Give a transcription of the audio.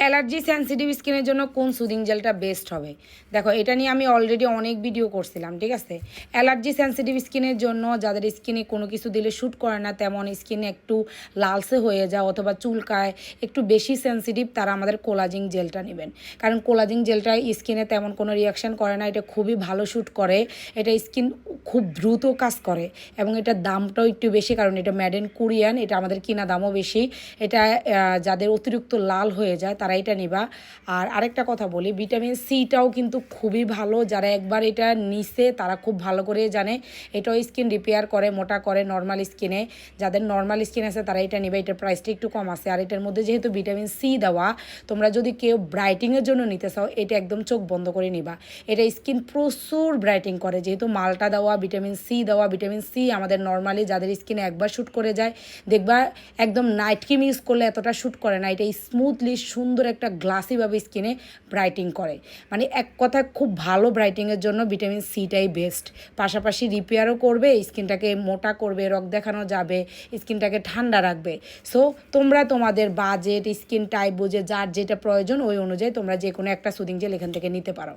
Allergy sensitive স্কিনের জন্য কোন সুদিং জেলটা বেস্ট হবে? দেখো, এটা নিয়ে আমি অলরেডি অনেক ভিডিও করছিলাম, ঠিক আছে? অ্যালার্জি সেন্সিটিভ স্কিনের জন্য যাদের স্কিনে কোনো কিছু দিলে শ্যুট করে না, তেমন স্কিনে একটু লালসে হয়ে যায় অথবা চুলকায়, একটু বেশি সেন্সিটিভ, তারা আমাদের কোলাজিং জেলটা নেবেন। কারণ কোলাজিং জেলটা স্কিনে তেমন কোনো রিয়াকশান করে না, এটা খুবই ভালো শ্যুট করে, এটা স্কিন খুব দ্রুত কাজ করে এবং এটার দামটাও একটু বেশি, কারণ এটা মেড ইন কোরিয়ান, এটা আমাদের কিনা দামও বেশি। এটা যাদের অতিরিক্ত লাল হয়ে যায় তারা এটা নিবা। আর আরেকটা কথা বলি, ভিটামিন সিটাও কিন্তু খুবই ভালো, যারা একবার এটা নিছে তারা খুব ভালো করে জানে এটাও স্কিন রিপেয়ার করে, মোটা করে নর্মাল স্কিনে। যাদের নর্মাল স্কিন আছে তারা এটা নিবে, এটার প্রাইসটা একটু কম আছে। আর এটার মধ্যে যেহেতু ভিটামিন সি দেওয়া, তোমরা যদি কেউ ব্রাইটিংয়ের জন্য নিতে চাও এটা একদম চোখ বন্ধ করে নিবা। এটা স্কিন প্রচুর ব্রাইটিং করে, যেহেতু মালটা দেওয়া, ভিটামিন সি দেওয়া। ভিটামিন সি আমাদের নর্মালি যাদের স্কিনে একবার শ্যুট করে যায়, দেখবা একদম নাইট ক্রিম ইউজ করলে এতটা শ্যুট করে না, এটা স্মুথলি সুন্দর একটা গ্লাসিভাবে স্কিনে ব্রাইটিং করে। মানে এক কথায় খুব ভালো ব্রাইটিংয়ের জন্য ভিটামিন সিটাই বেস্ট। পাশাপাশি রিপেয়ারও করবে, স্কিনটাকে মোটা করবে, রক দেখানো যাবে, স্কিনটাকে ঠান্ডা রাখবে। সো তোমরা তোমাদের বাজেট, স্কিন টাইপ বুঝে যার যেটা প্রয়োজন ওই অনুযায়ী তোমরা যে কোনো একটা সুদিং জেল এখান থেকে নিতে পারো।